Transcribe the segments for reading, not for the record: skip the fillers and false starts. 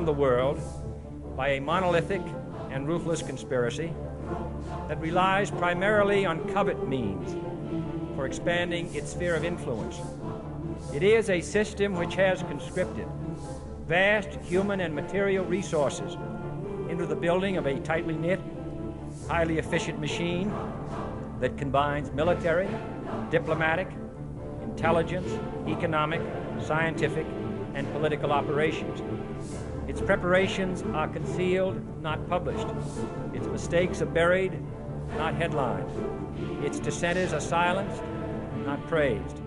around the world by a monolithic and ruthless conspiracy that relies primarily on covert means for expanding its sphere of influence. It is a system which has conscripted vast human and material resources into the building of a tightly knit, highly efficient machine that combines military, diplomatic, intelligence, economic, scientific, and political operations. Its preparations are concealed, not published. Its mistakes are buried, not headlined. Its dissenters are silenced, not praised.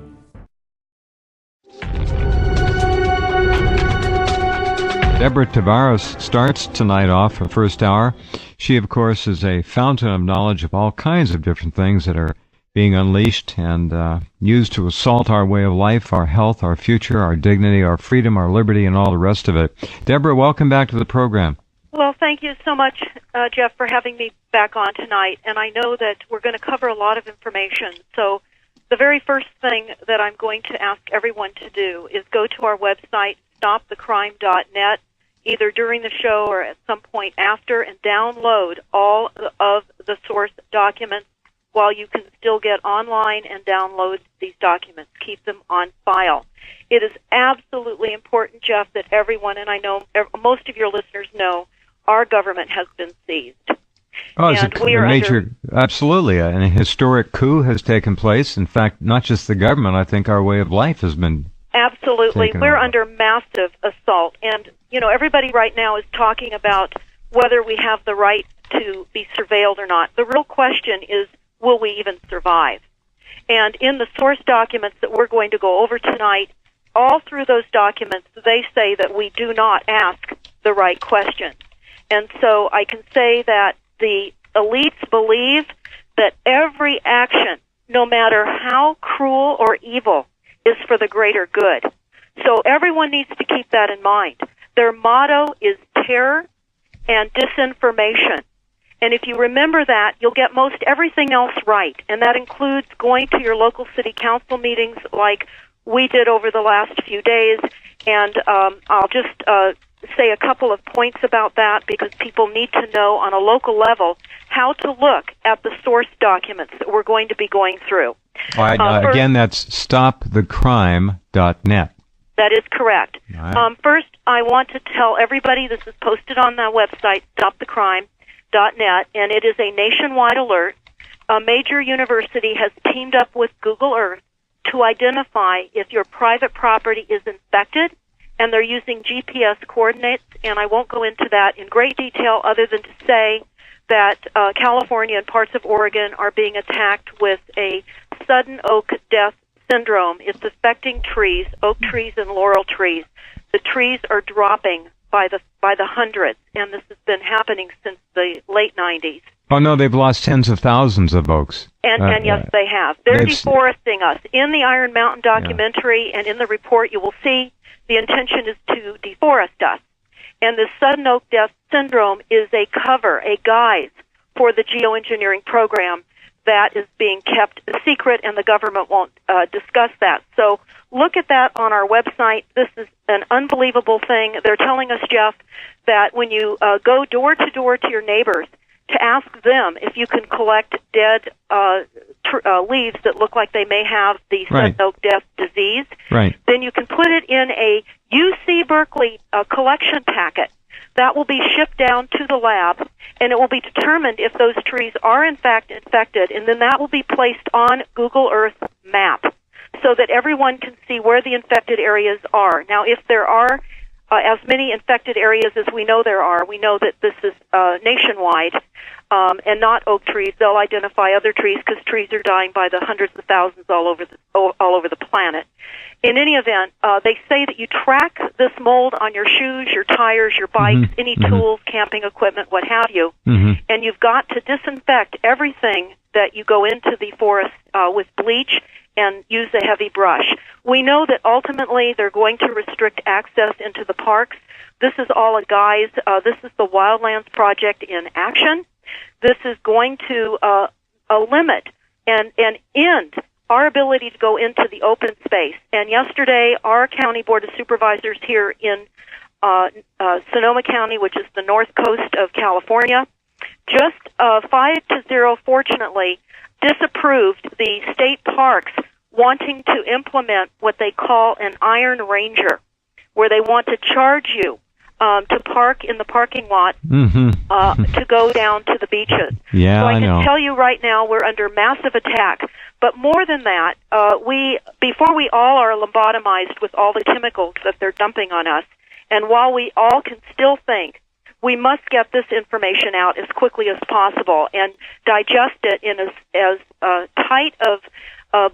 Deborah Tavares starts tonight off her first hour. She, of course, is a fountain of knowledge of all kinds of different things that are being unleashed and used to assault our way of life, our health, our future, our dignity, our freedom, our liberty, and all the rest of it. Deborah, welcome back to the program. Well, thank you so much, Jeff, for having me back on tonight. And I know that we're going to cover a lot of information. So the very first thing that I'm going to ask everyone to do is go to our website, stopthecrime.net, either during the show or at some point after, and download all of the source documents while you can still get online and download these documents. Keep them on file. It is absolutely important, Jeff, that everyone, and I know most of your listeners know, our government has been seized. Oh, it's a major, absolutely. And a historic coup has taken place. In fact, not just the government, I think our way of life has been absolutely. We're under massive assault. And, you know, everybody right now is talking about whether we have the right to be surveilled or not. The real question is, will we even survive? And in the source documents that we're going to go over tonight, all through those documents, they say that we do not ask the right questions. And so I can say that the elites believe that every action, no matter how cruel or evil, is for the greater good. So everyone needs to keep that in mind. Their motto is terror and disinformation. And if you remember that, you'll get most everything else right. And that includes going to your local city council meetings like we did over the last few days. And I'll just say a couple of points about that because people need to know on a local level how to look at the source documents that we're going to be going through. Again, that's stopthecrime.net. That is correct. Right. First, I want to tell everybody this is posted on the website, stopthecrime.net, and it is a nationwide alert. A major university has teamed up with Google Earth to identify if your private property is infected, and they're using GPS coordinates, and I won't go into that in great detail other than to say that California and parts of Oregon are being attacked with a sudden oak death syndrome. It's affecting trees, oak trees and laurel trees. The trees are dropping by the hundreds, and this has been happening since the late 90s. Oh, no, they've lost tens of thousands of oaks. And yes, they have. They're deforesting us. In the Iron Mountain documentary and in the report, you will see the intention is to deforest us. And this sudden oak death syndrome is a cover, a guise for the geoengineering program that is being kept secret, and the government won't discuss that. So look at that on our website. This is an unbelievable thing. They're telling us, Jeff, that when you go door to door to your neighbors to ask them if you can collect dead leaves that look like they may have the sudden oak death disease, then you can put it in a UC Berkeley collection packet. That will be shipped down to the lab, and it will be determined if those trees are in fact infected, and then that will be placed on Google Earth map so that everyone can see where the infected areas are. Now, if there are as many infected areas as we know there are, we know that this is nationwide, and not oak trees. They'll identify other trees because trees are dying by the hundreds of thousands all over the planet. In any event, they say that you track this mold on your shoes, your tires, your bikes, any tools, camping equipment, what have you, and you've got to disinfect everything that you go into the forest with bleach and use a heavy brush. We know that ultimately they're going to restrict access into the parks. This is all a guise. This is the Wildlands Project in action. This is going to limit and end our ability to go into the open space. And yesterday, our County Board of Supervisors here in Sonoma County, which is the north coast of California, just 5-0, fortunately, disapproved the state parks wanting to implement what they call an Iron Ranger, where they want to charge you to park in the parking lot to go down to the beaches. Yeah, so I know. can tell you right now we're under massive attack. But more than that, before we all are lobotomized with all the chemicals that they're dumping on us, and while we all can still think we must get this information out as quickly as possible and digest it in as tight of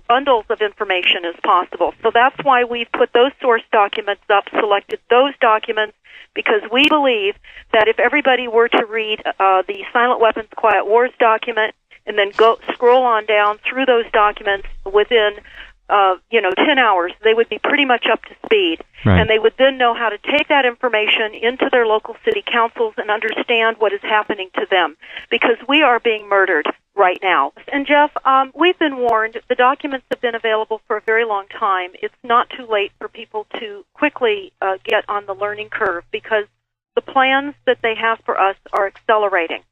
bundles of information as possible. So that's why we've put those source documents up, selected those documents, because we believe that if everybody were to read the Silent Weapons Quiet Wars document and then go scroll on down through those documents within 10 hours, they would be pretty much up to speed. Right. And they would then know how to take that information into their local city councils and understand what is happening to them, because we are being murdered right now. And Jeff, we've been warned. The documents have been available for a very long time. It's not too late for people to quickly get on the learning curve, because the plans that they have for us are accelerating.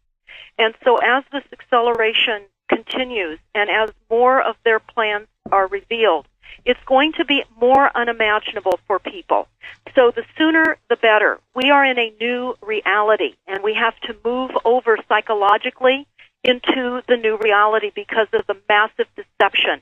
And so as this acceleration continues and as more of their plans are revealed, it's going to be more unimaginable for people. So the sooner the better. We are in a new reality, and we have to move over psychologically into the new reality because of the massive deception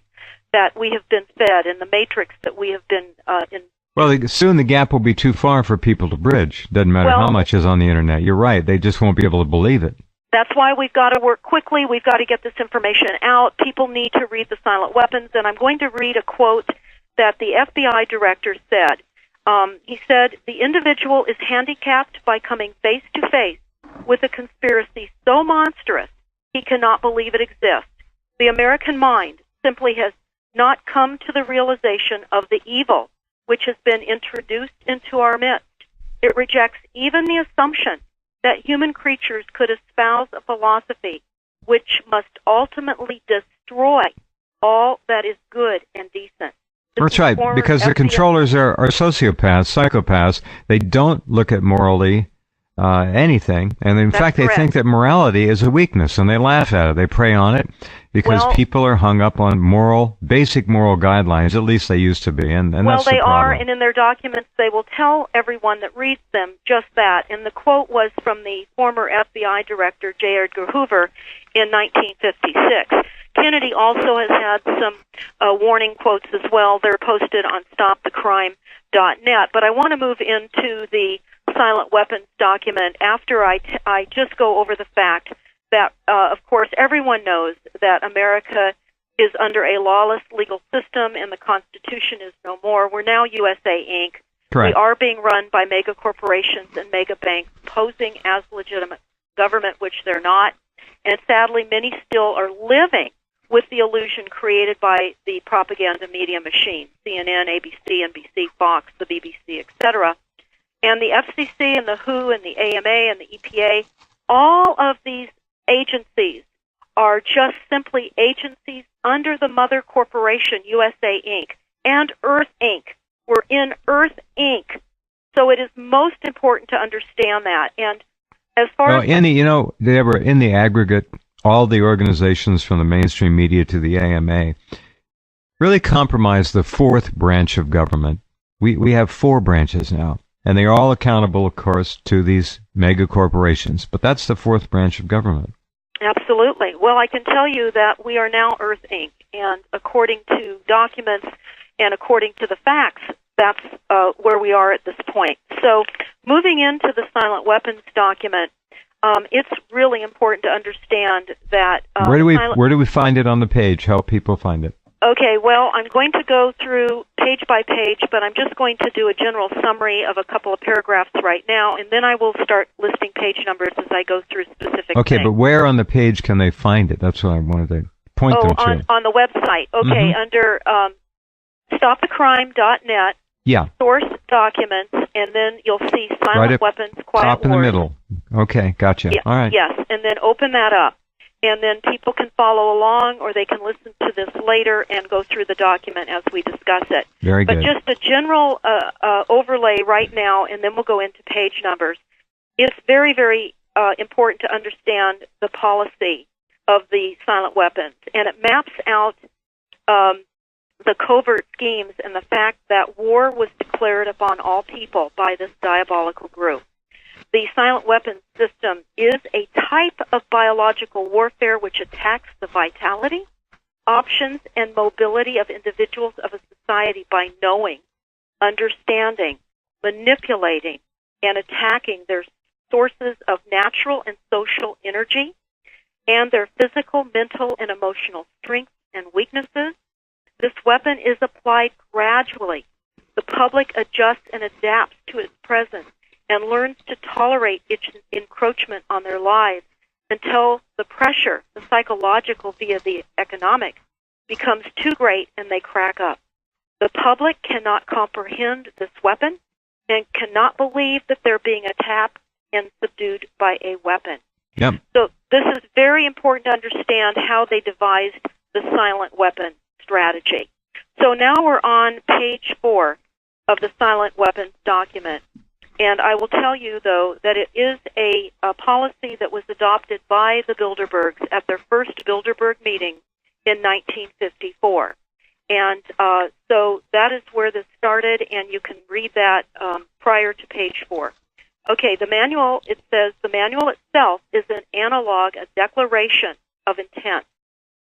that we have been fed and the matrix that we have been in. Well, soon the gap will be too far for people to bridge. Doesn't matter how much is on the Internet. You're right. They just won't be able to believe it. That's why we've got to work quickly. We've got to get this information out. People need to read the silent weapons. And I'm going to read a quote that the FBI director said. He said, "The individual is handicapped by coming face to face with a conspiracy so monstrous he cannot believe it exists. The American mind simply has not come to the realization of the evil which has been introduced into our midst. It rejects even the assumption that human creatures could espouse a philosophy which must ultimately destroy all that is good and decent." That's right, because the controllers are sociopaths, psychopaths. They don't look at morally anything, and in fact they think that morality is a weakness, and they laugh at it. They prey on it because people are hung up on basic moral guidelines. At least they used to be, and that's the problem. Well, they are, and in their documents they will tell everyone that reads them just that. And the quote was from the former FBI director J. Edgar Hoover in 1956. Kennedy also has had some warning quotes as well. They're posted on stopthecrime.net. But I want to move into the silent weapons document after I just go over the fact that, of course, everyone knows that America is under a lawless legal system and the Constitution is no more. We're now USA Inc. Correct. We are being run by mega corporations and mega banks posing as legitimate government, which they're not. And sadly, many still are living with the illusion created by the propaganda media machine, CNN, ABC, NBC, Fox, the BBC, etc. And the FCC and the WHO and the AMA and the EPA, all of these agencies are just simply agencies under the mother corporation, USA Inc. and Earth Inc. We're in Earth Inc. So it is most important to understand that. And as far as Deborah, in the aggregate, all the organizations from the mainstream media to the AMA really compromise the fourth branch of government. We have 4 branches now, and they are all accountable, of course, to these mega corporations. But that's the 4th branch of government. Absolutely. Well, I can tell you that we are now Earth Inc., and according to documents and according to the facts, that's where we are at this point. So moving into the silent weapons document, it's really important to understand that... Where do we find it on the page? Help people find it. Okay, well, I'm going to go through page by page, but I'm just going to do a general summary of a couple of paragraphs right now, and then I will start listing page numbers as I go through specific Okay, things. But where on the page can they find it? That's what I wanted to point them to. On the website. Okay, under stopthecrime.net, source documents, and then you'll see silent weapons, quiet top in the middle. Okay, gotcha. Yeah, all right. Yes, and then open that up. and then people can follow along, or they can listen to this later and go through the document as we discuss it. Very good. But just a general overlay right now, and then we'll go into page numbers. It's very, very important to understand the policy of the silent weapons, and it maps out the covert schemes and the fact that war was declared upon all people by this diabolical group. The silent weapons system is a type of biological warfare which attacks the vitality, options, and mobility of individuals of a society by knowing, understanding, manipulating, and attacking their sources of natural and social energy and their physical, mental, and emotional strengths and weaknesses. This weapon is applied gradually. The public adjusts and adapts to its presence and learns to tolerate its encroachment on their lives until the pressure, the psychological via the economic, becomes too great and they crack up. The public cannot comprehend this weapon and cannot believe that they're being attacked and subdued by a weapon. Yep. So this is very important to understand how they devised the silent weapon strategy. So now we're on page 4 of the silent weapons document. And I will tell you, though, that it is a policy that was adopted by the Bilderbergs at their first Bilderberg meeting in 1954. And so that is where this started, and you can read that prior to page 4. Okay, the manual, it says, the manual itself is an analog, a declaration of intent.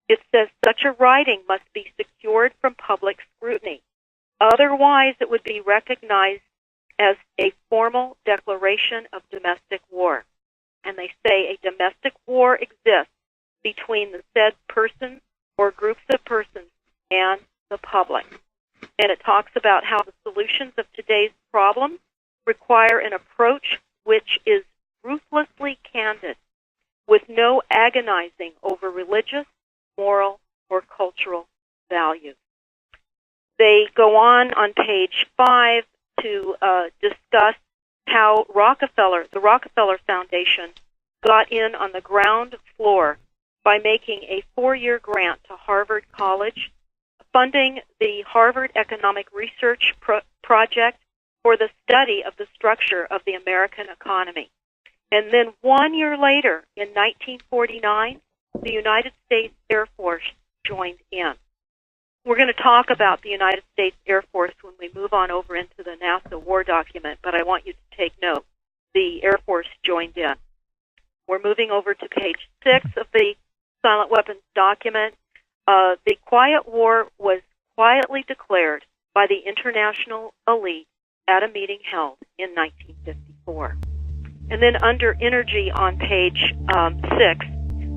It says such a writing must be secured from public scrutiny. Otherwise, it would be recognized as a formal declaration of domestic war. And they say a domestic war exists between the said persons or groups of persons and the public. And it talks about how the solutions of today's problems require an approach which is ruthlessly candid, with no agonizing over religious, moral, or cultural values. They go on page 5 to discuss how the Rockefeller Foundation got in on the ground floor by making a 4-year grant to Harvard College, funding the Harvard Economic Research Project for the study of the structure of the American economy. And then 1 year later, in 1949, the United States Air Force joined in. We're going to talk about the United States Air Force when we move on over into the NASA war document, but I want you to take note. The Air Force joined in. We're moving over to page 6 of the silent weapons document. The Quiet War was quietly declared by the international elite at a meeting held in 1954. And then under energy on page 6,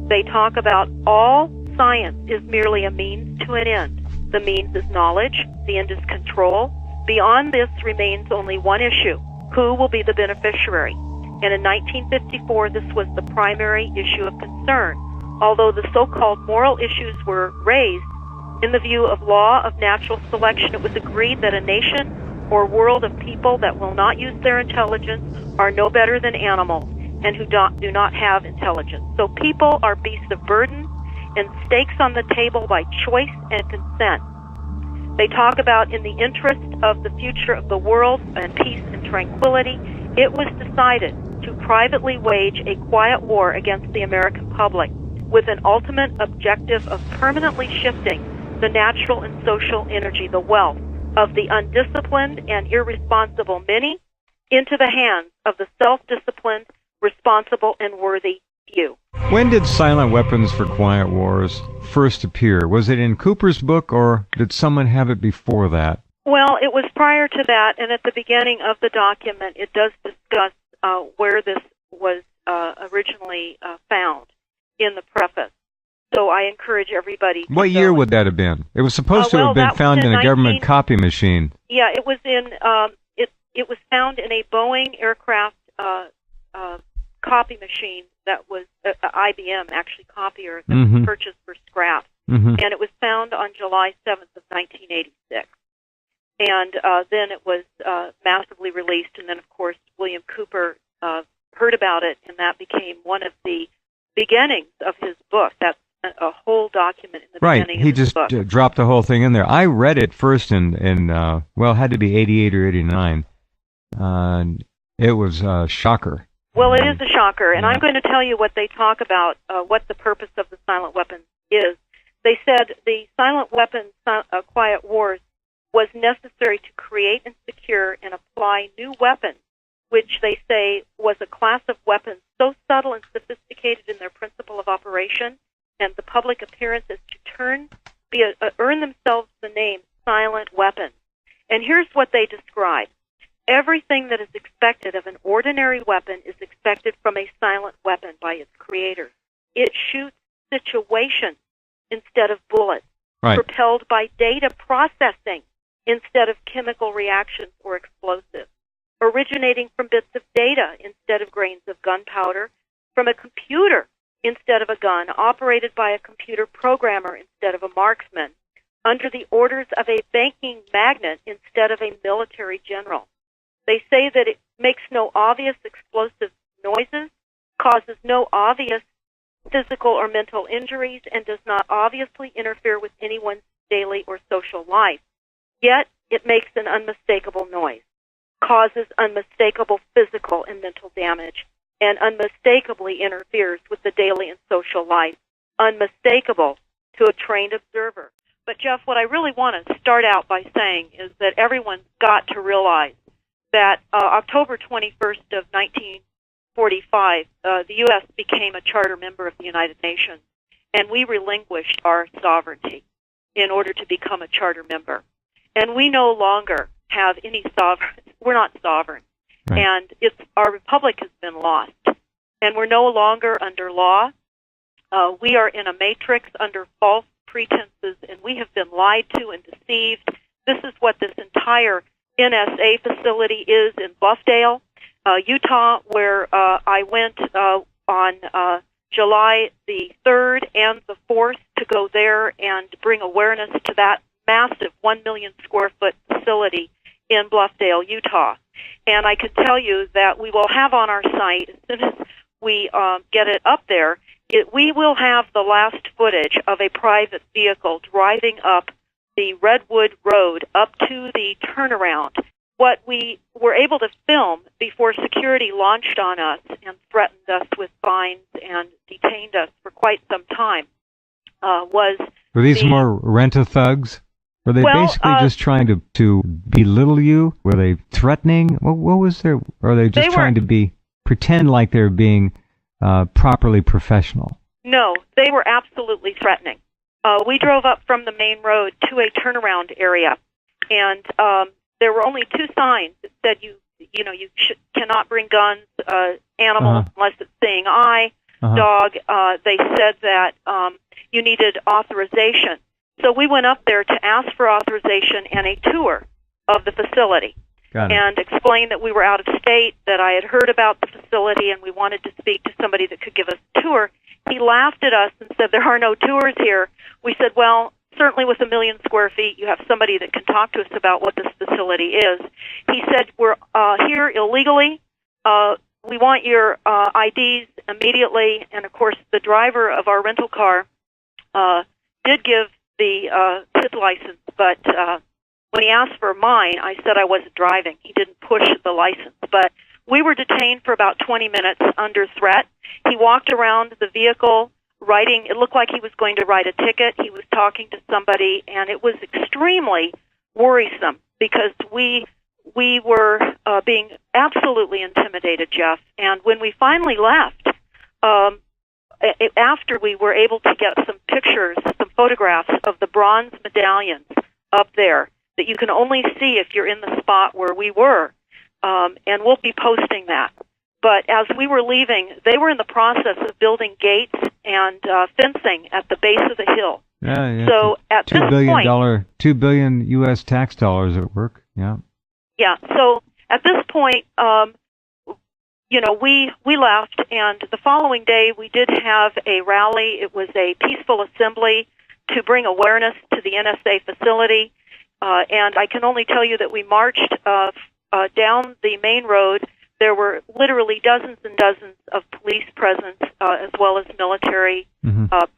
they talk about all science is merely a means to an end. The means is knowledge, the end is control. Beyond this remains only one issue: who will be the beneficiary? And in 1954, this was the primary issue of concern. Although the so-called moral issues were raised, in the view of law of natural selection, it was agreed that a nation or world of people that will not use their intelligence are no better than animals and who do not have intelligence. So people are beasts of burden and stakes on the table by choice and consent. They talk about in the interest of the future of the world and peace and tranquility, it was decided to privately wage a quiet war against the American public with an ultimate objective of permanently shifting the natural and social energy, the wealth of the undisciplined and irresponsible many into the hands of the self-disciplined, responsible, and worthy few. When did Silent Weapons for Quiet Wars first appear? Was it in Cooper's book, or did someone have it before that? Well, it was prior to that, and at the beginning of the document, it does discuss where this was originally found in the preface. So I encourage everybody to What year would that have been? It was supposed to have been found in a government copy machine. Yeah, it was in. It was found in a Boeing aircraft copy machine that was IBM actually copier that was purchased for scrap, and it was found on July 7th of 1986. And then it was massively released, and then of course William Cooper heard about it, and that became one of the beginnings of his book. That's a whole document in the beginning He of his just book. dropped the whole thing in there. I read it first in it had to be 88 or 89. It was a shocker. Well, it is a shocker, and Yeah. I'm going to tell you what they talk about, what the purpose of the silent weapon is. They said the silent weapon quiet wars was necessary to create and secure and apply new weapons, which they say was a class of weapons so subtle and sophisticated in their principle of operation and the public appearance as to earn themselves the name silent weapons. And here's what they describe. Everything that is expected of an ordinary weapon is expected from a silent weapon by its creator. It shoots situations instead of bullets, propelled by data processing instead of chemical reactions or explosives, originating from bits of data instead of grains of gunpowder, from a computer instead of a gun, operated by a computer programmer instead of a marksman, under the orders of a banking magnate instead of a military general. They say that it makes no obvious explosive noises, causes no obvious physical or mental injuries, and does not obviously interfere with anyone's daily or social life. Yet, it makes an unmistakable noise, causes unmistakable physical and mental damage, and unmistakably interferes with the daily and social life, unmistakable to a trained observer. But, Jeff, what I really want to start out by saying is that everyone's got to realize that October 21st of 1945, the U.S. became a charter member of the United Nations, and we relinquished our sovereignty in order to become a charter member. And we no longer have any sovereign. We're not sovereign. Right. And our republic has been lost. And we're no longer under law. We are in a matrix under false pretenses, and we have been lied to and deceived. This is what this entire NSA facility is in Bluffdale, Utah, where I went on July the 3rd and the 4th to go there and bring awareness to that massive 1 million square foot facility in Bluffdale, Utah. And I can tell you that we will have on our site, as soon as we get it up there, we will have the last footage of a private vehicle driving up the Redwood Road up to the turnaround. What we were able to film before security launched on us and threatened us with fines and detained us for quite some time was... Were these more rent-a-thugs? Were they basically just trying to belittle you? Were they threatening? What was their... Or are they just trying to pretend like they're being properly professional? No, they were absolutely threatening. We drove up from the main road to a turnaround area, and there were only two signs that said you cannot bring guns, animals, unless it's saying I, dog. They said that you needed authorization. So we went up there to ask for authorization and a tour of the facility and explained that we were out of state, that I had heard about the facility, and we wanted to speak to somebody that could give us a tour. He laughed at us and said, "There are no tours here." We said, "Well, certainly with 1 million square feet, you have somebody that can talk to us about what this facility is." He said, "We're here illegally. We want your IDs immediately." And, of course, the driver of our rental car did give his license, but when he asked for mine, I said I wasn't driving. He didn't push the license. But we were detained for about 20 minutes under threat. He walked around the vehicle writing. It looked like he was going to write a ticket. He was talking to somebody, and it was extremely worrisome because we were being absolutely intimidated, Jeff. And when we finally left, after we were able to get some pictures, some photographs of the bronze medallions up there that you can only see if you're in the spot where we were, and we'll be posting that. But as we were leaving, they were in the process of building gates and fencing at the base of the hill. Yeah. So at this point, $2 billion U.S. tax dollars at work. Yeah. Yeah. So at this point, we left, and the following day we did have a rally. It was a peaceful assembly to bring awareness to the NSA facility, and I can only tell you that we marched down the main road There were literally dozens and dozens of police presence, as well as military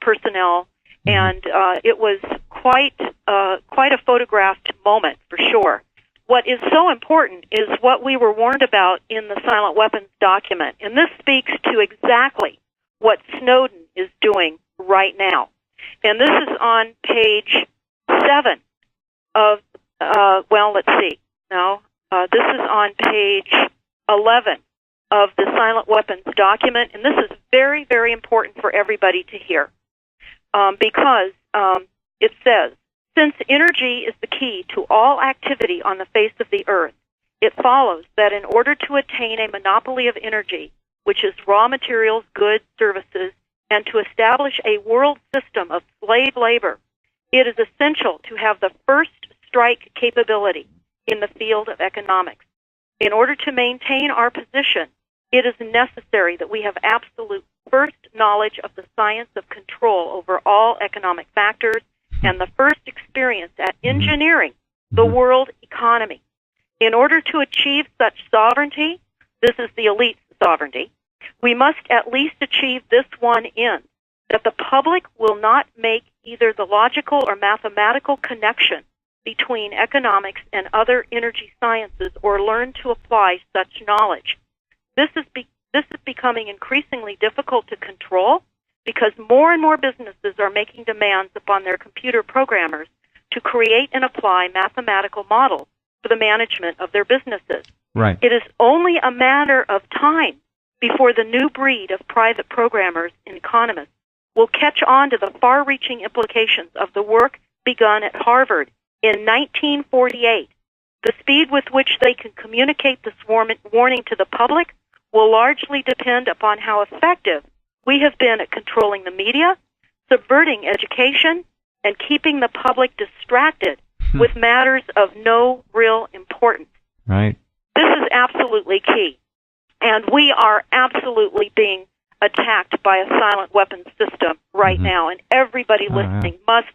personnel, and it was quite a photographed moment for sure. What is so important is what we were warned about in the silent weapons document, and this speaks to exactly what Snowden is doing right now. And this is on page 7 of, let's see. No, this is on page 11 of the silent weapons document, and this is very, very important for everybody to hear because it says, since energy is the key to all activity on the face of the earth, it follows that in order to attain a monopoly of energy, which is raw materials, goods, services, and to establish a world system of slave labor, it is essential to have the first strike capability in the field of economics. In order to maintain our position, it is necessary that we have absolute first knowledge of the science of control over all economic factors and the first experience at engineering the world economy. In order to achieve such sovereignty, this is the elite sovereignty, we must at least achieve this one end, that the public will not make either the logical or mathematical connection between economics and other energy sciences or learn to apply such knowledge. This is becoming increasingly difficult to control because more and more businesses are making demands upon their computer programmers to create and apply mathematical models for the management of their businesses. Right. It is only a matter of time before the new breed of private programmers and economists will catch on to the far-reaching implications of the work begun at Harvard in 1948. The speed with which they can communicate this warning to the public will largely depend upon how effective we have been at controlling the media, subverting education, and keeping the public distracted with matters of no real importance. Right. This is absolutely key. And we are absolutely being attacked by a silent weapons system right now. And everybody listening must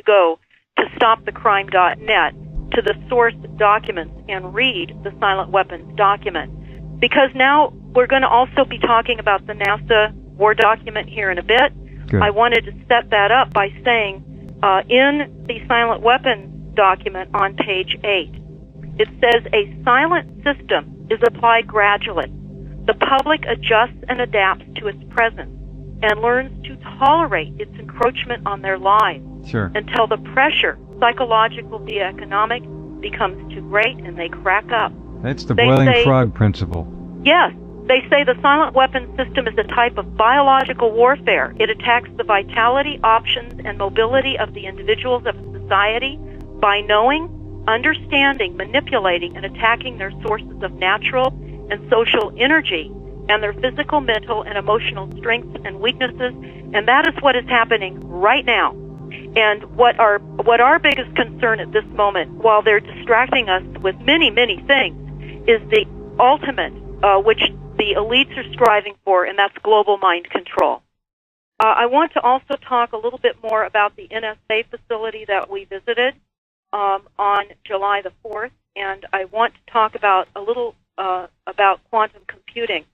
go to stopthecrime.net to the source documents and read the silent weapons document. Because now we're going to also be talking about the NASA war document here in a bit. Good. I wanted to set that up by saying in the silent weapons document on page 8, it says a silent system is applied gradually. The public adjusts and adapts to its presence and learns to tolerate its encroachment on their lives until the pressure, psychological via economic, becomes too great and they crack up. That's the boiling frog principle. Yes. They say the silent weapons system is a type of biological warfare. It attacks the vitality, options, and mobility of the individuals of a society by knowing, understanding, manipulating, and attacking their sources of natural and social energy and their physical, mental, and emotional strengths and weaknesses. And that is what is happening right now. And what our biggest concern at this moment, while they're distracting us with many, many things, is the ultimate, which the elites are striving for, and that's global mind control. I want to also talk a little bit more about the NSA facility that we visited on July the 4th, and I want to talk about a little about quantum computing.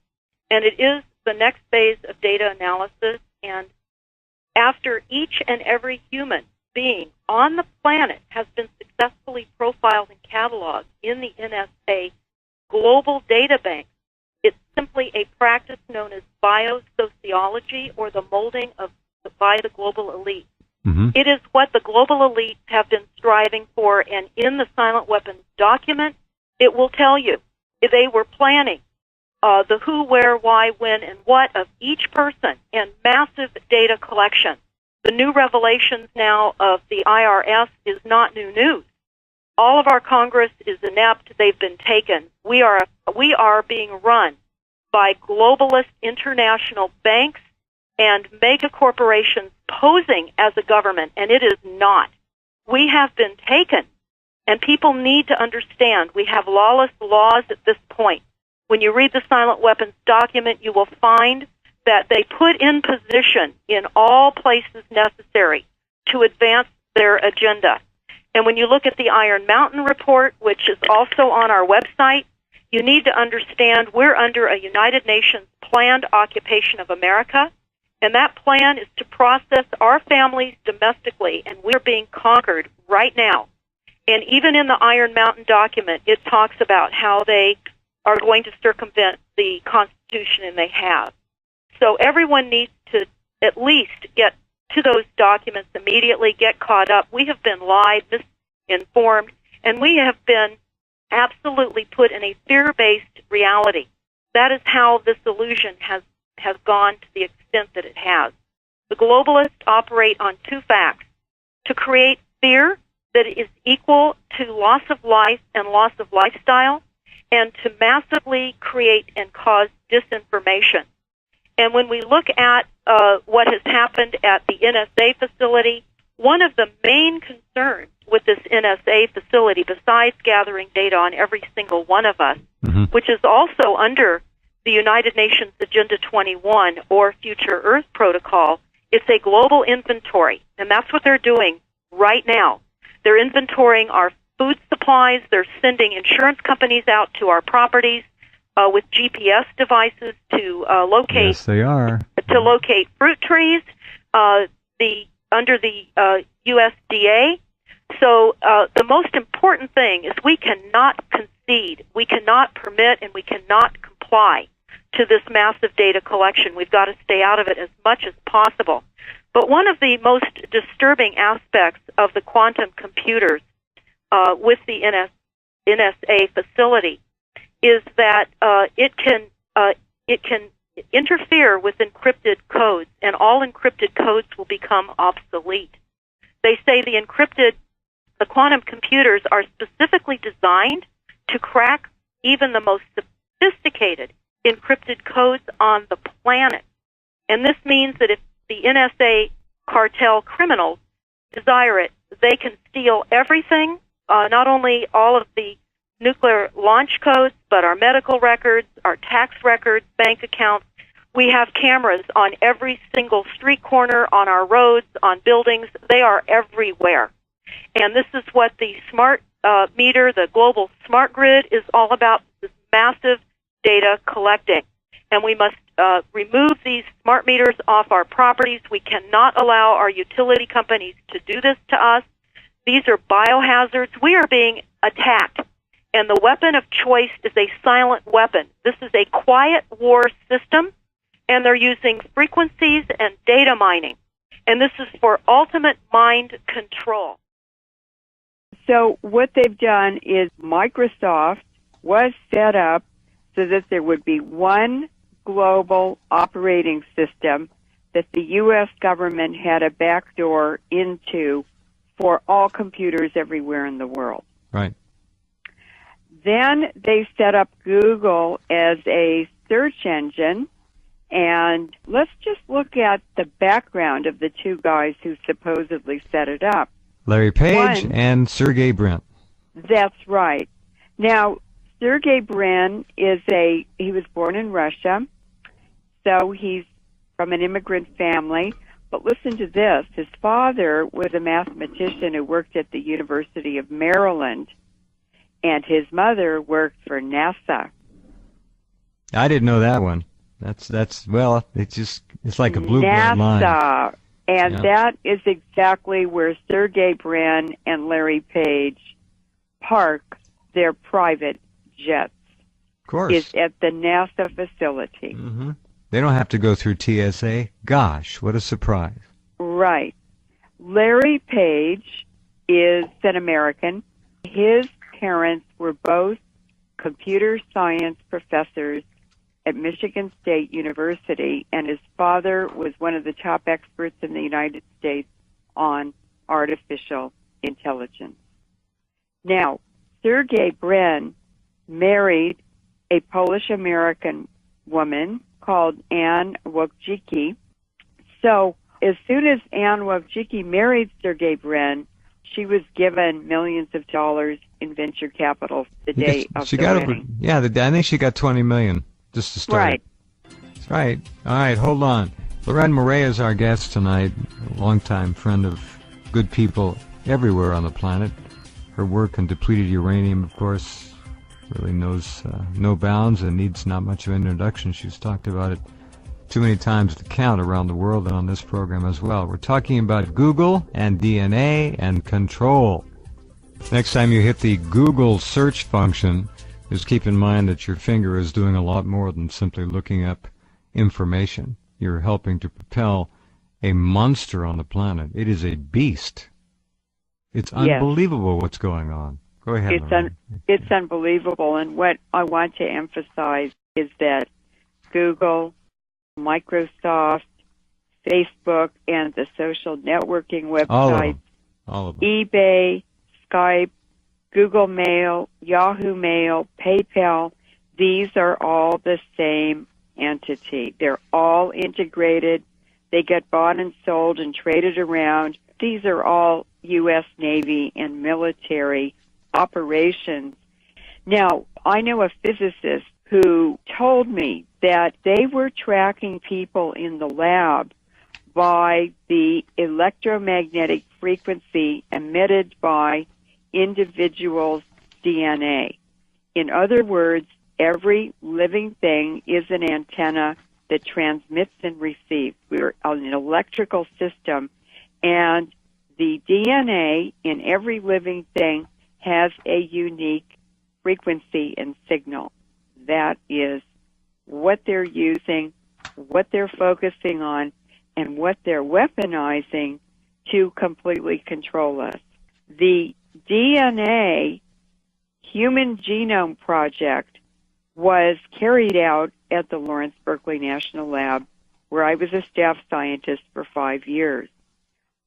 And it is the next phase of data analysis, and after each and every human being on the planet has been successfully profiled and cataloged in the NSA global data bank, it's simply a practice known as biosociology, or the molding by the global elite. It is what the global elites have been striving for, and in the silent weapons document, it will tell you they were planning the who, where, why, when, and what of each person, and massive data collection. The new revelations now of the IRS is not new news. All of our Congress is inept. They've been taken. We are being run by globalist international banks and mega corporations posing as a government, and it is not. We have been taken, and people need to understand we have lawless laws at this point. When you read the silent weapons document, you will find that they put in position in all places necessary to advance their agenda. And when you look at the Iron Mountain report, which is also on our website, You need to understand we're under a United Nations planned occupation of America, and that plan is to process our families domestically, and we're being conquered right now. And even in the Iron Mountain document, it talks about how they are going to circumvent the Constitution, and they have. So everyone needs to at least get to those documents immediately, get caught up. We have been lied, misinformed, and we have been absolutely put in a fear-based reality. That is how this illusion has gone to the extent that it has. The globalists operate on two facts: to create fear that is equal to loss of life and loss of lifestyle, and to massively create and cause disinformation. And when we look at what has happened at the NSA facility, one of the main concerns with this NSA facility, besides gathering data on every single one of us, which is also under the United Nations Agenda 21 or Future Earth Protocol, it's a global inventory, and that's what they're doing right now. They're inventorying our food supplies. They're sending insurance companies out to our properties with GPS devices to locate. Yes, they are. To locate fruit trees. Under the USDA. So the most important thing is we cannot concede, we cannot permit, and we cannot comply to this massive data collection. We've got to stay out of it as much as possible. But one of the most disturbing aspects of the quantum computers with the NSA facility is that it can interfere with encrypted codes, and all encrypted codes will become obsolete. They say the quantum computers are specifically designed to crack even the most sophisticated encrypted codes on the planet. And this means that if the NSA cartel criminals desire it, they can steal everything, not only all of the nuclear launch codes, but our medical records, our tax records, bank accounts. We have cameras on every single street corner, on our roads, on buildings. They are everywhere. And this is what the smart meter, the global smart grid, is all about, this massive data collecting. And we must remove these smart meters off our properties. We cannot allow our utility companies to do this to us. These are biohazards. We are being attacked. And the weapon of choice is a silent weapon. This is a quiet war system, and they're using frequencies and data mining. And this is for ultimate mind control. So what they've done is Microsoft was set up so that there would be one global operating system that the U.S. government had a backdoor into for all computers everywhere in the world. Right. Then they set up Google as a search engine, and let's just look at the background of the two guys who supposedly set it up. Larry Page and Sergey Brin. That's right. Now, Sergey Brin he was born in Russia, so he's from an immigrant family. But listen to this. His father was a mathematician who worked at the University of Maryland, and his mother worked for NASA. I didn't know that one. That's well, it's like a blue line. NASA. And that is exactly where Sergey Brin and Larry Page park their private jets. Of course. Is at the NASA facility. Mm-hmm. They don't have to go through TSA. Gosh, what a surprise. Right. Larry Page is an American. His parents were both computer science professors at Michigan State University, and his father was one of the top experts in the United States on artificial intelligence. Now, Sergey Brin married a Polish-American woman called Anne Wojcicki. So as soon as Anne Wojcicki married Sergey Brin, she was given millions of dollars in venture capital the day of the wedding. I think she got $20 million just to start. Right. That's right. All right, hold on. Lorraine Moret is our guest tonight, a longtime friend of good people everywhere on the planet. Her work on depleted uranium, of course, really knows no bounds and needs not much of an introduction. She's talked about it too many times to count around the world and on this program as well. We're talking about Google and DNA and control. Next time you hit the Google search function, just keep in mind that your finger is doing a lot more than simply looking up information. You're helping to propel a monster on the planet. It is a beast. It's unbelievable what's going on. Go ahead. It's unbelievable. And what I want to emphasize is that Google, Microsoft, Facebook, and the social networking websites, all of them. eBay, Skype, Google Mail, Yahoo Mail, PayPal, these are all the same entity. They're all integrated. They get bought and sold and traded around. These are all U.S. Navy and military operations. Now, I know a physicist who told me that they were tracking people in the lab by the electromagnetic frequency emitted by individuals' DNA. In other words, every living thing is an antenna that transmits and receives. We're an electrical system, and the DNA in every living thing has a unique frequency and signal. That is what they're using, what they're focusing on, and what they're weaponizing to completely control us. The DNA Human Genome Project was carried out at the Lawrence Berkeley National Lab, where I was a staff scientist for 5 years.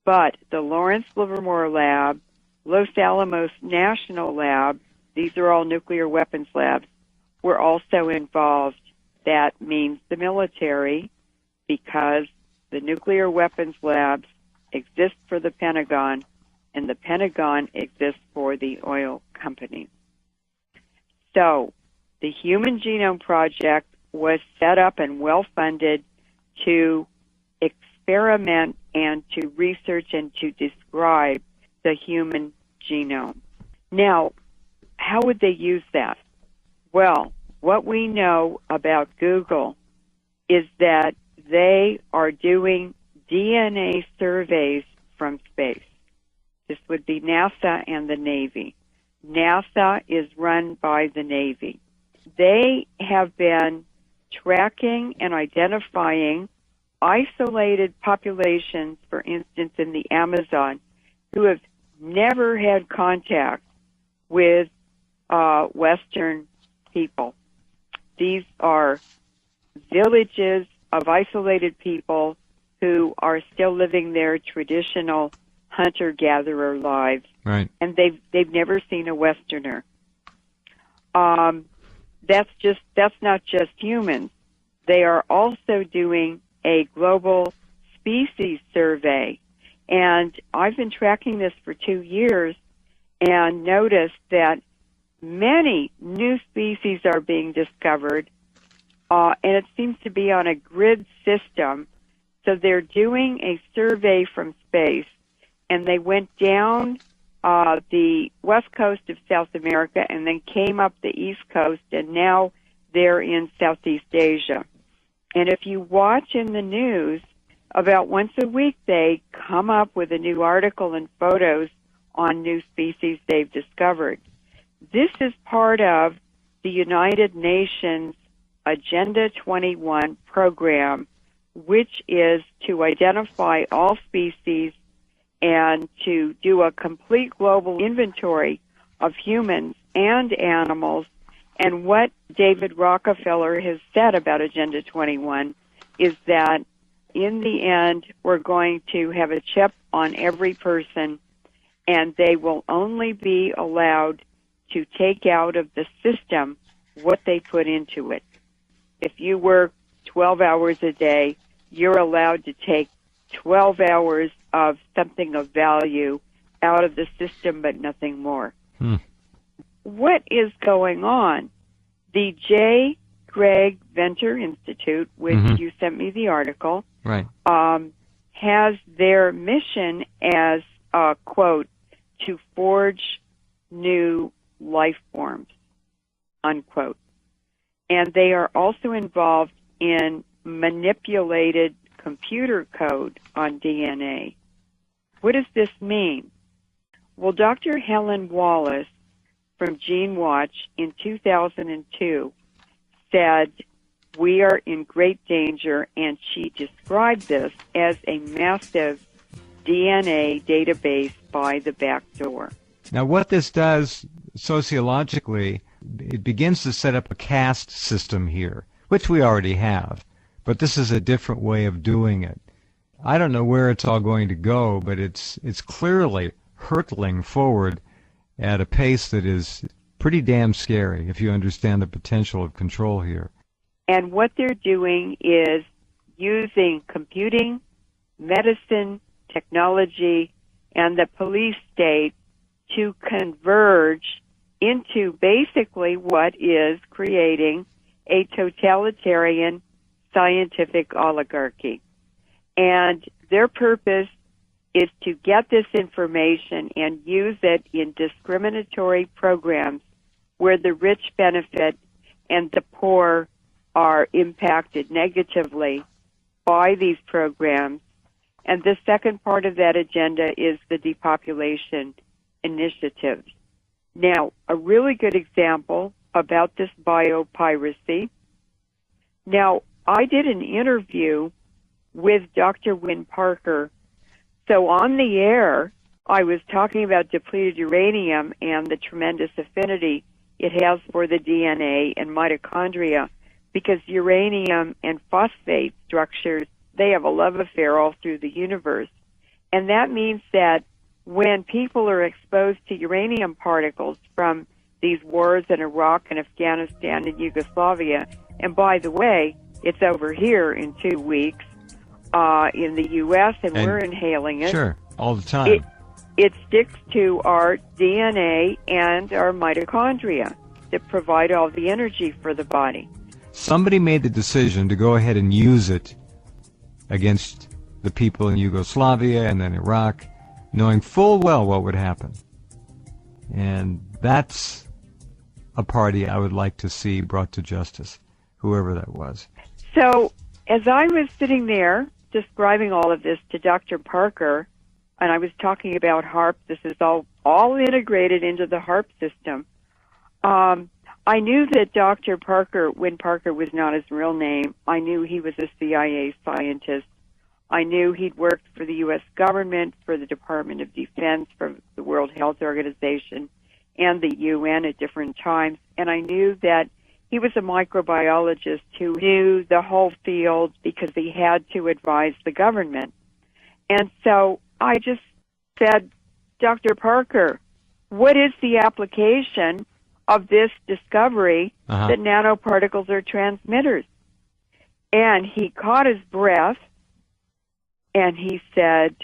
But the Lawrence Livermore Lab, Los Alamos National Lab, these are all nuclear weapons labs, were also involved. That means the military, because the nuclear weapons labs exist for the Pentagon, and the Pentagon exists for the oil companies. So the Human Genome Project was set up and well-funded to experiment and to research and to describe the human genome. Now, how would they use that? Well, what we know about Google is that they are doing DNA surveys from space. This would be NASA and the Navy. NASA is run by the Navy. They have been tracking and identifying isolated populations, for instance, in the Amazon, who have never had contact with Western people. These are villages of isolated people who are still living their traditional hunter-gatherer lives, right? And they've never seen a Westerner. That's not just humans. They are also doing a global species survey, and I've been tracking this for 2 years and noticed that many new species are being discovered, and it seems to be on a grid system. So they're doing a survey from space, and they went down the west coast of South America and then came up the east coast, and now they're in Southeast Asia. And if you watch in the news, about once a week they come up with a new article and photos on new species they've discovered. This is part of the United Nations Agenda 21 program, which is to identify all species and to do a complete global inventory of humans and animals. And what David Rockefeller has said about Agenda 21 is that in the end, we're going to have a chip on every person, and they will only be allowed to take out of the system what they put into it. If you work 12 hours a day, you're allowed to take 12 hours of something of value out of the system, but nothing more. What is going on? The J. Gregg Venter Institute, which you sent me the article, right, has their mission as, quote, to forge new life forms. unquote. And they are also involved in manipulated computer code on DNA. What does this mean? Well, Dr. Helen Wallace from GeneWatch in 2002 said, we are in great danger, and she described this as a massive DNA database by the back door. Now, what this does sociologically, it begins to set up a caste system here, which we already have, but this is a different way of doing it. I don't know where it's all going to go, but it's clearly hurtling forward at a pace that is pretty damn scary if you understand the potential of control here. And what they're doing is using computing, medicine, technology, and the police state to converge into basically what is creating a totalitarian scientific oligarchy. And their purpose is to get this information and use it in discriminatory programs where the rich benefit and the poor are impacted negatively by these programs. And the second part of that agenda is the depopulation initiatives. Now, a really good example about this biopiracy. Now, I did an interview with Dr. Wynne Parker. So on the air, I was talking about depleted uranium and the tremendous affinity it has for the DNA and mitochondria, because uranium and phosphate structures, they have a love affair all through the universe. And that means that when people are exposed to uranium particles from these wars in Iraq and Afghanistan and Yugoslavia, and by the way, it's over here in 2 weeks in the U.S., and we're inhaling it. Sure, all the time. It sticks to our DNA and our mitochondria that provide all the energy for the body. Somebody made the decision to go ahead and use it against the people in Yugoslavia and then Iraq, knowing full well what would happen. And that's a party I would like to see brought to justice, whoever that was. So as I was sitting there describing all of this to Dr. Parker, and I was talking about HARP, this is all integrated into the HARP system, I knew that Dr. Parker, Wynne Parker was not his real name. I knew he was a CIA scientist. I knew he'd worked for the U.S. government, for the Department of Defense, for the World Health Organization, and the UN at different times. And I knew that he was a microbiologist who knew the whole field because he had to advise the government. And so I just said, Dr. Parker, what is the application of this discovery that nanoparticles are transmitters? And he caught his breath and he said,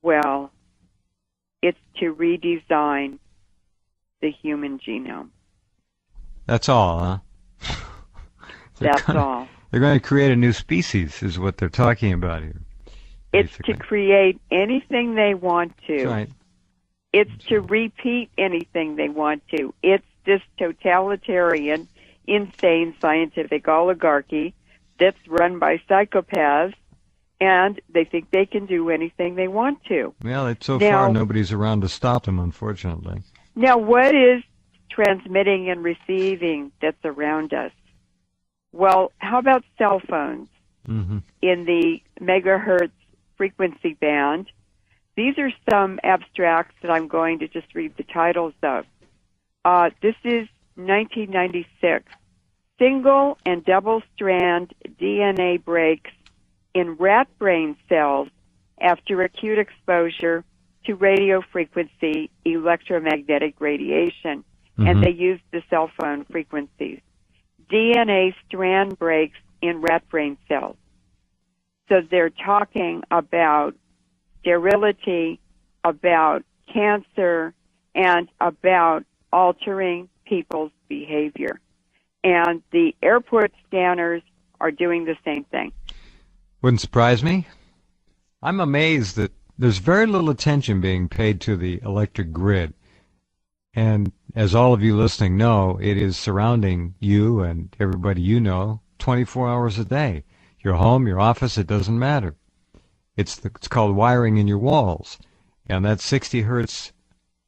well, it's to redesign the human genome. That's all, huh? That's all. They're going to create a new species, is what they're talking about here. It's Basically. to create anything they want to. That's right. It's to repeat anything they want to. It's this totalitarian, insane scientific oligarchy that's run by psychopaths, and they think they can do anything they want to. Well, so far nobody's around to stop them, unfortunately. Now, what is transmitting and receiving that's around us? Well, how about cell phones in the megahertz frequency band? These are some abstracts that I'm going to just read the titles of. This is 1996. Single and double-strand DNA breaks in rat brain cells after acute exposure to radio frequency electromagnetic radiation. And they used the cell phone frequencies. DNA strand breaks in rat brain cells. So they're talking about sterility, about cancer, and about altering people's behavior. And the airport scanners are doing the same thing. Wouldn't surprise me. I'm amazed that there's very little attention being paid to the electric grid. And as all of you listening know, it is surrounding you and everybody you know 24 hours a day. Your home, your office, it doesn't matter. It's called wiring in your walls. And that 60 hertz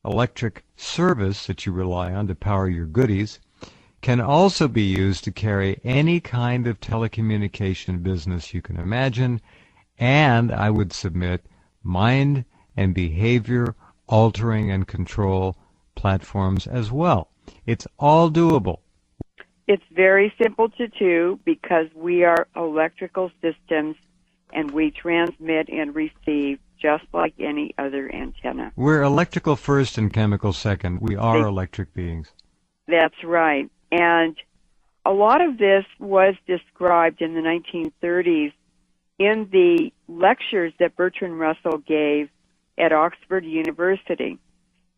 electric service that you rely on to power your goodies can also be used to carry any kind of telecommunication business you can imagine, and I would submit mind and behavior altering and control platforms as well. It's all doable. It's very simple to do because we are electrical systems and we transmit and receive just like any other antenna. We're electrical first and chemical second. We are electric beings. That's right. And a lot of this was described in the 1930s in the lectures that Bertrand Russell gave at Oxford University.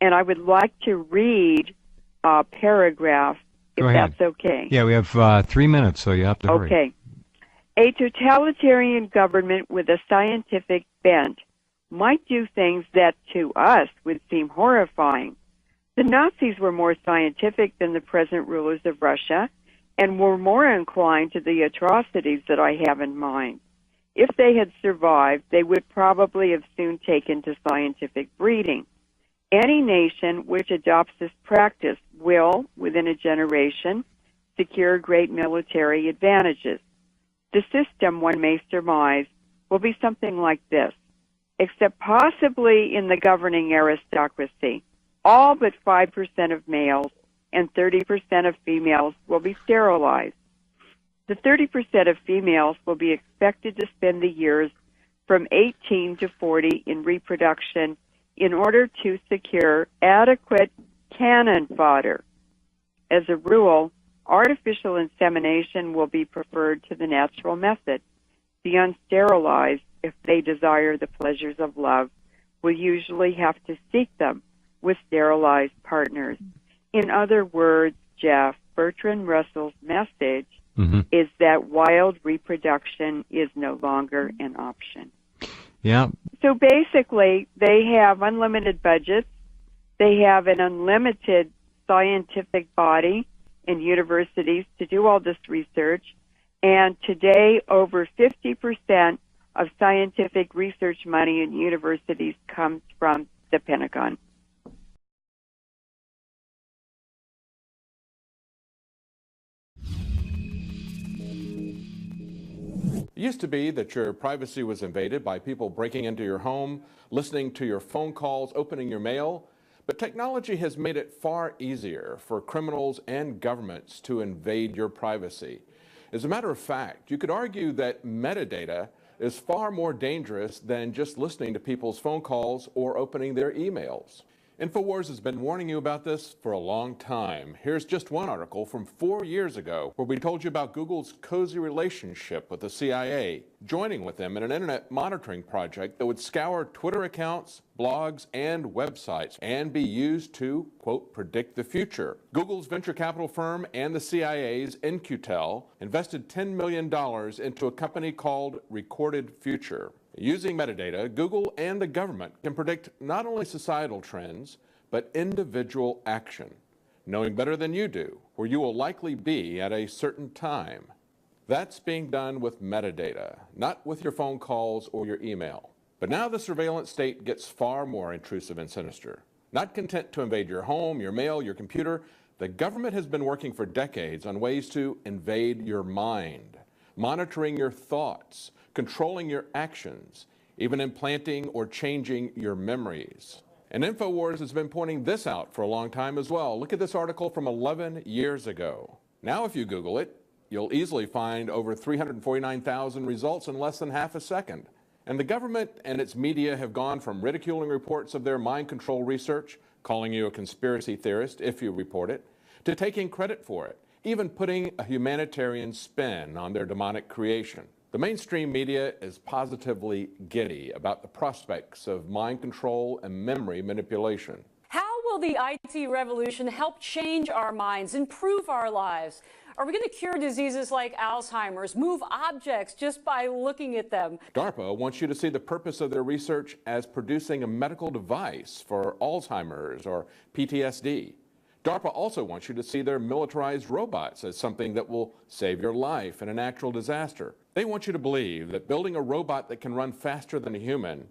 And I would like to read a paragraph, if that's okay. Yeah, we have 3 minutes, so you have to hurry. Okay. A totalitarian government with a scientific bent might do things that to us would seem horrifying. The Nazis were more scientific than the present rulers of Russia and were more inclined to the atrocities that I have in mind. If they had survived, they would probably have soon taken to scientific breeding. Any nation which adopts this practice will, within a generation, secure great military advantages. The system, one may surmise, will be something like this, except possibly in the governing aristocracy. All but 5% of males and 30% of females will be sterilized. The 30% of females will be expected to spend the years from 18 to 40 in reproduction in order to secure adequate cannon fodder. As a rule, artificial insemination will be preferred to the natural method. The unsterilized, if they desire the pleasures of love, will usually have to seek them with sterilized partners. In other words, Jeff, Bertrand Russell's message is that wild reproduction is no longer an option. Yeah. So basically, they have unlimited budgets. They have an unlimited scientific body in universities to do all this research. And today, over 50% of scientific research money in universities comes from the Pentagon. It used to be that your privacy was invaded by people breaking into your home, listening to your phone calls, opening your mail. But technology has made it far easier for criminals and governments to invade your privacy. As a matter of fact, you could argue that metadata is far more dangerous than just listening to people's phone calls or opening their emails. InfoWars has been warning you about this for a long time. Here's just one article from 4 years ago where we told you about Google's cozy relationship with the CIA, joining with them in an internet monitoring project that would scour Twitter accounts, blogs, and websites and be used to, quote, predict the future. Google's venture capital firm and the CIA's In-Q-Tel invested $10 million into a company called Recorded Future. Using metadata, Google and the government can predict not only societal trends, but individual action, knowing better than you do where you will likely be at a certain time. That's being done with metadata, not with your phone calls or your email. But now the surveillance state gets far more intrusive and sinister. Not content to invade your home, your mail, your computer, the government has been working for decades on ways to invade your mind, monitoring your thoughts, controlling your actions, even implanting or changing your memories. And InfoWars has been pointing this out for a long time as well. Look at this article from 11 years ago. Now if you Google it, you'll easily find over 349,000 results in less than half a second. And the government and its media have gone from ridiculing reports of their mind control research, calling you a conspiracy theorist if you report it, to taking credit for it, even putting a humanitarian spin on their demonic creation. The mainstream media is positively giddy about the prospects of mind control and memory manipulation. How will the IT revolution help change our minds, improve our lives? Are we going to cure diseases like Alzheimer's, move objects just by looking at them? DARPA wants you to see the purpose of their research as producing a medical device for Alzheimer's or PTSD. DARPA also wants you to see their militarized robots as something that will save your life in a natural disaster. They want you to believe that building a robot that can run faster than a human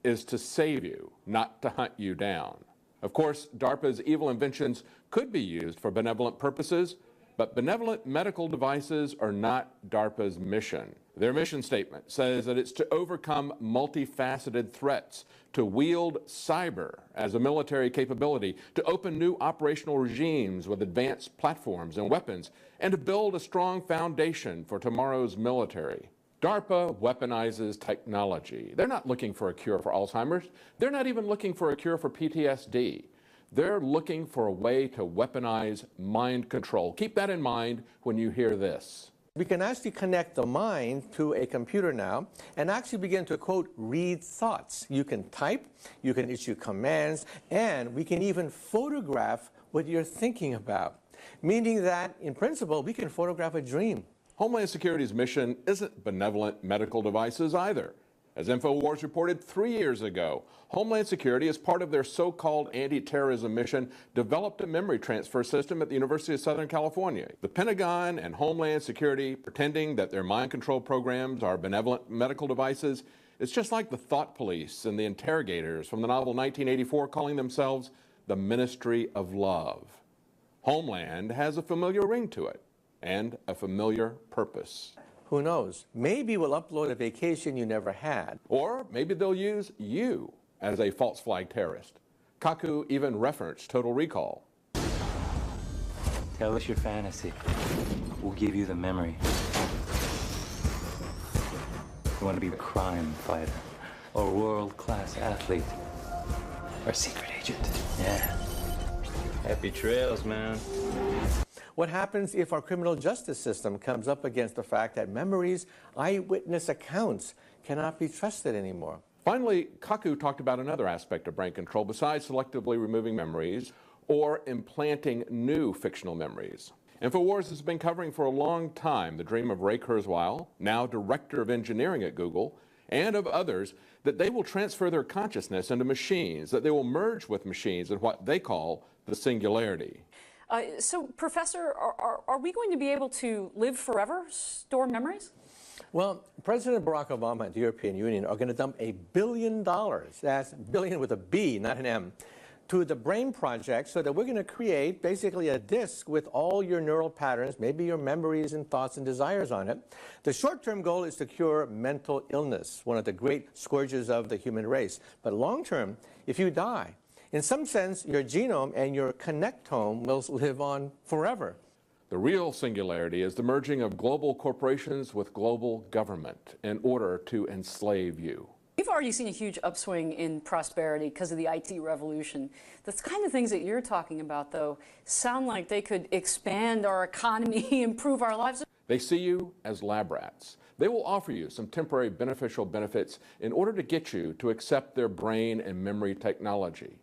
is to save you, not to hunt you down. Of course, DARPA's evil inventions could be used for benevolent purposes, but benevolent medical devices are not DARPA's mission. Their mission statement says that it's to overcome multifaceted threats, to wield cyber as a military capability, to open new operational regimes with advanced platforms and weapons, and to build a strong foundation for tomorrow's military. DARPA weaponizes technology. They're not looking for a cure for Alzheimer's. They're not even looking for a cure for PTSD. They're looking for a way to weaponize mind control. Keep that in mind when you hear this. We can actually connect the mind to a computer now and actually begin to, quote, read thoughts. You can type, you can issue commands, and we can even photograph what you're thinking about. Meaning that, in principle, we can photograph a dream. Homeland Security's mission isn't benevolent medical devices either. As InfoWars reported 3 years ago, Homeland Security, as part of their so-called anti-terrorism mission, developed a memory transfer system at the University of Southern California. The Pentagon and Homeland Security pretending that their mind control programs are benevolent medical devices. It's just like the thought police and the interrogators from the novel 1984 calling themselves the Ministry of Love. Homeland has a familiar ring to it and a familiar purpose. Who knows? Maybe we'll upload a vacation you never had. Or maybe they'll use you as a false flag terrorist. Kaku even referenced Total Recall. Tell us your fantasy. We'll give you the memory. You want to be a crime fighter, or a world-class athlete, or a secret agent. Yeah. Happy trails, man. What happens if our criminal justice system comes up against the fact that memories, eyewitness accounts cannot be trusted anymore? Finally, Kaku talked about another aspect of brain control besides selectively removing memories or implanting new fictional memories. InfoWars has been covering for a long time the dream of Ray Kurzweil, now director of engineering at Google, and of others, that they will transfer their consciousness into machines, that they will merge with machines in what they call the singularity. So, Professor, are we going to be able to live forever, store memories? Well, President Barack Obama and the European Union are going to dump $1 billion, that's billion with a B, not an M, to the Brain Project so that we're going to create basically a disk with all your neural patterns, maybe your memories and thoughts and desires on it. The short-term goal is to cure mental illness, one of the great scourges of the human race. But long-term, if you die, in some sense, your genome and your connectome will live on forever. The real singularity is the merging of global corporations with global government in order to enslave you. We've already seen a huge upswing in prosperity because of the IT revolution. The kind of things that you're talking about, though, sound like they could expand our economy, improve our lives. They see you as lab rats. They will offer you some temporary beneficial benefits in order to get you to accept their brain and memory technology.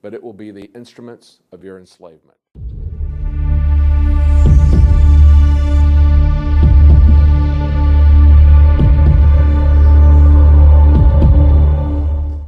But it will be the instruments of your enslavement.